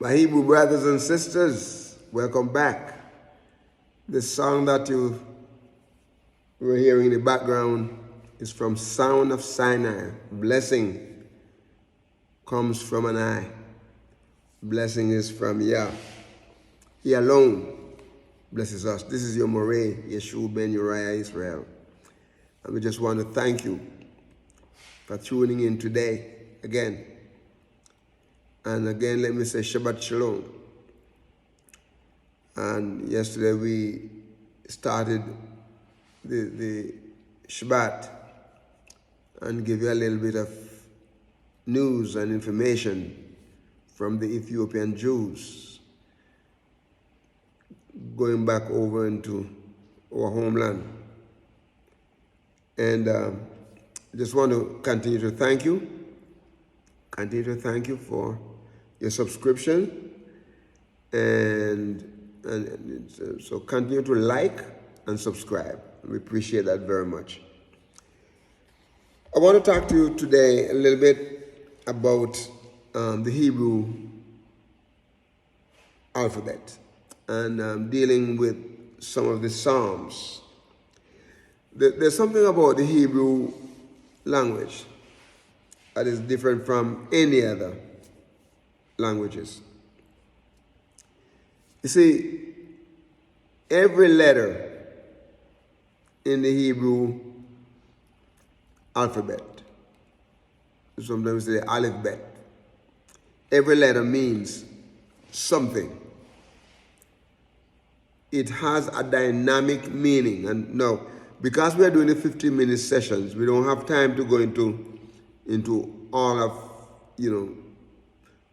My Hebrew brothers and sisters, welcome back. The song that you were hearing in the background is from Sound of Sinai. Blessing comes from an eye. Blessing is from Yah. He alone blesses us. This is your Moreh, Yeshua ben Uriah Israel. And we just want to thank you for tuning in today again. And again, let me say Shabbat Shalom. And yesterday we started the Shabbat and give you a little bit of news and information from the Ethiopian Jews going back over into our homeland. And just want to continue to thank you. Continue to thank you for your subscription. And so continue to like and subscribe. We appreciate that very much. I want to talk to you today a little bit about the Hebrew alphabet and dealing with some of the Psalms. There's something about the Hebrew language that is different from any other languages. You see, every letter in the Hebrew alphabet, sometimes we say Alefbet, every letter means something. It has a dynamic meaning. And now, because we are doing the 15-minute sessions, we don't have time to go into all of,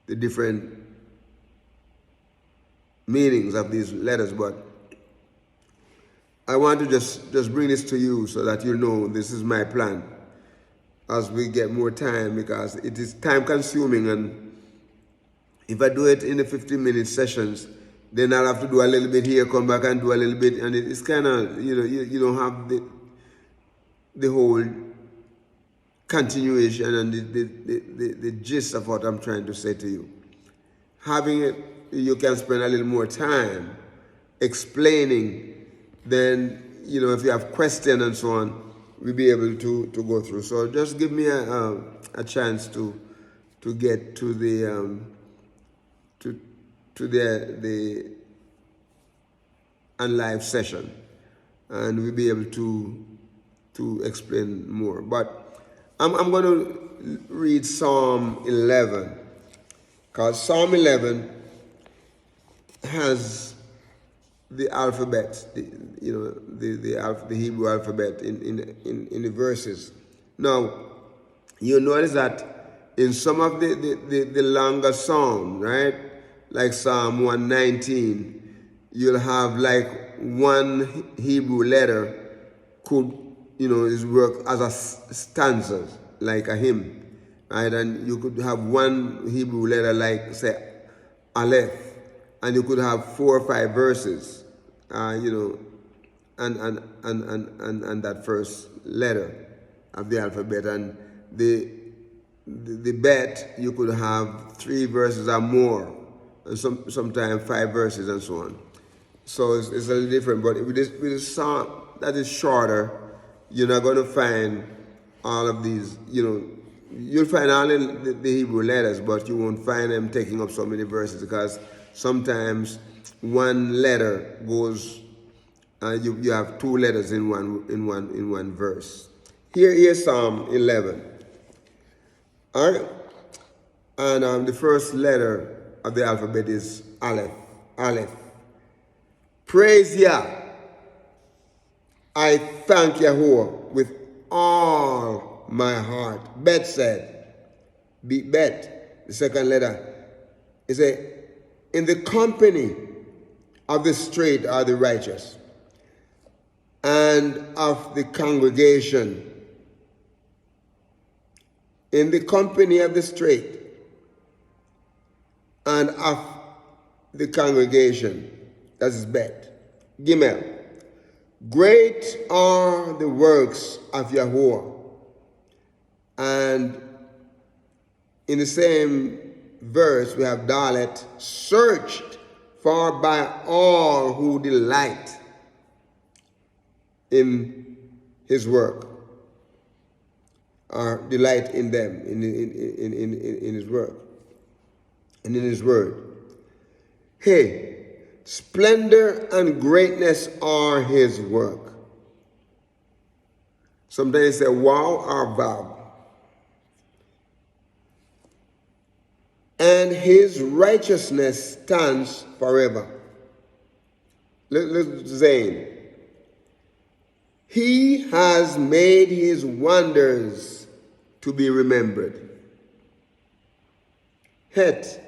the different meanings of these letters, but I want to just bring this to you so that you know this is my plan as we get more time, because it is time consuming, and if I do it in the 15-minute sessions, then I'll have to do a little bit here, come back and do a little bit, and it's kind of, you don't have the whole continuation and the gist of what I'm trying to say to you. Having it, you can spend a little more time explaining, then, if you have questions and so on, we'll be able to go through. So just give me a chance to get to the live session, and we'll be able to explain more. But I'm going to read Psalm 11, because Psalm 11 has the alphabet, the Hebrew alphabet in the verses. Now, you notice that in some of the longer Psalms, right, like Psalm 119, you'll have like one Hebrew letter could, is work as a stanza, like a hymn, right? And you could have one Hebrew letter like, say, Aleph, and you could have 4 or 5 verses, and that first letter of the alphabet. And the bet, you could have 3 verses or more, and sometimes 5 verses and so on. So it's a little different. But with this song that is shorter, you're not going to find all of these, you'll find all the Hebrew letters, but you won't find them taking up so many verses, because sometimes one letter goes, you have 2 letters in one verse. Here's Psalm 11. All right? And the first letter of the alphabet is Aleph. Aleph. Praise Yah. I thank Yahuwah with all my heart. Bet said, Bet, the second letter, is in the company of the straight are the righteous, and of the congregation. In the company of the straight and of the congregation. That is Bet. Gimel. Great are the works of Yahuwah. And in the same verse, we have dalet, searched for by all who delight in his work, or delight in them, in his work, and in his word. Hey, splendor and greatness are his work. Sometimes say wow or vav. And his righteousness stands forever. Let's say, he has made his wonders to be remembered. Het,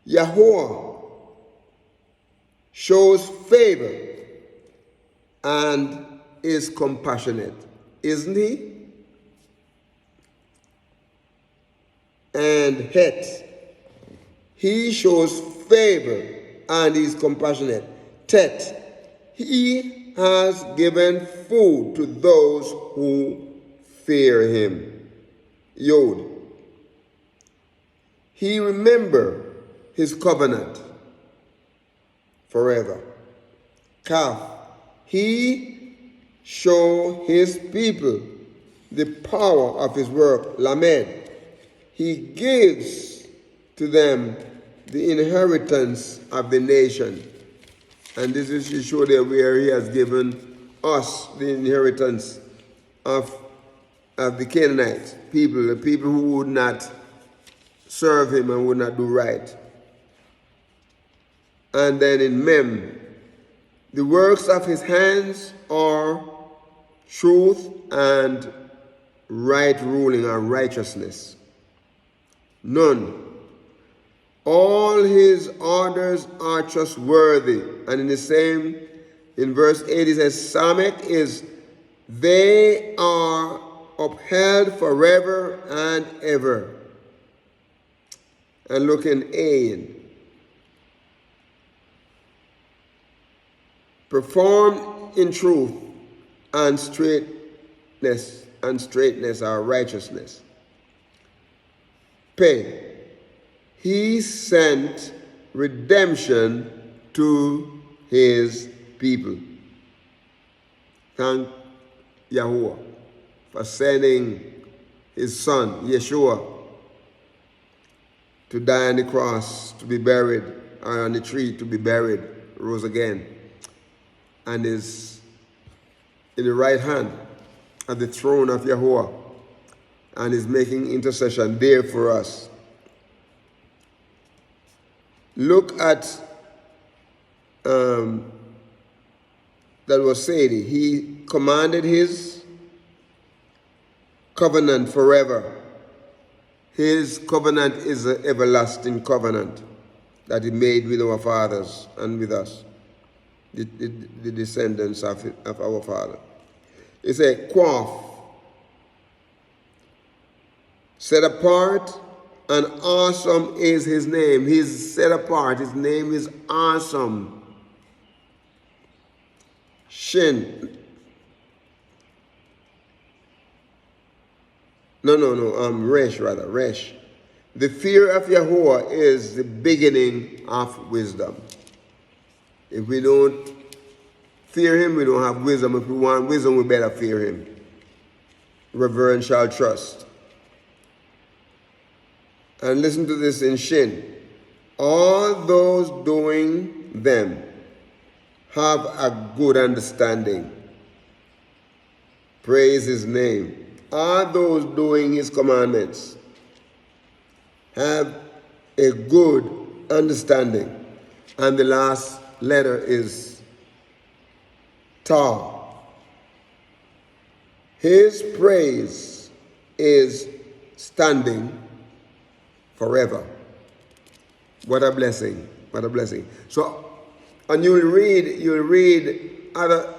Yahweh shows favor and is compassionate, isn't he? And Het, he shows favor and is compassionate. Tet, he has given food to those who fear him. Yod, he remember his covenant forever. Kaf, he show his people the power of his work. Lamed, he gives to them the inheritance of the nation. And this is to show that where he has given us the inheritance of the Canaanite people, the people who would not serve him and would not do right. And then in Mem, the works of his hands are truth and right ruling or righteousness. None. All his orders are trustworthy. And in the same, in verse 8, it says, Samek is, they are upheld forever and ever. And look in Ain. Performed in truth and straightness or righteousness. Pay. He sent redemption to his people. Thank Yahweh for sending his son, Yeshua, to die on the cross, to be buried, or on the tree to be buried, rose again, and is in the right hand at the throne of Yahweh, and is making intercession there for us. Look at that was said. He commanded his covenant forever. His covenant is an everlasting covenant that he made with our fathers and with us, the descendants of our father. He said, Quaff, set apart, and awesome is his name. He's set apart. His name is awesome. Shin. Resh rather. Resh. The fear of Yahweh is the beginning of wisdom. If we don't fear him, we don't have wisdom. If we want wisdom, we better fear him. Reverential trust. And listen to this in Shin. All those doing them have a good understanding. Praise his name. All those doing his commandments have a good understanding. And the last letter is Ta. His praise is standing forever. What a blessing. What a blessing. So, and you'll read other,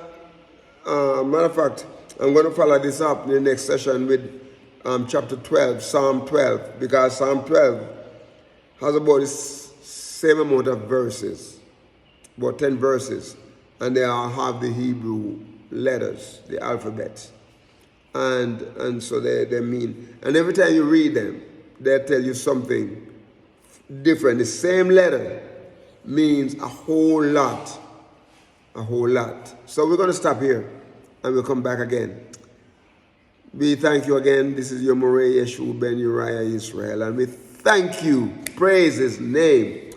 matter of fact, I'm going to follow this up in the next session with chapter 12, Psalm 12, because Psalm 12 has about the same amount of verses, about 10 verses, and they all have the Hebrew letters, the alphabet. And so they mean, and every time you read them, they tell you something different. The same letter means a whole lot. A whole lot. So we're going to stop here and we'll come back again. We thank you again. This is your Moreh Yeshua Ben Uriah Israel. And we thank you. Praise his name.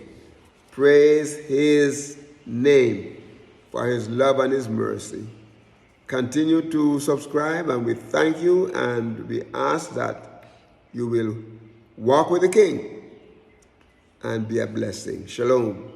Praise his name for his love and his mercy. Continue to subscribe, and we thank you, and we ask that you will walk with the King and be a blessing. Shalom.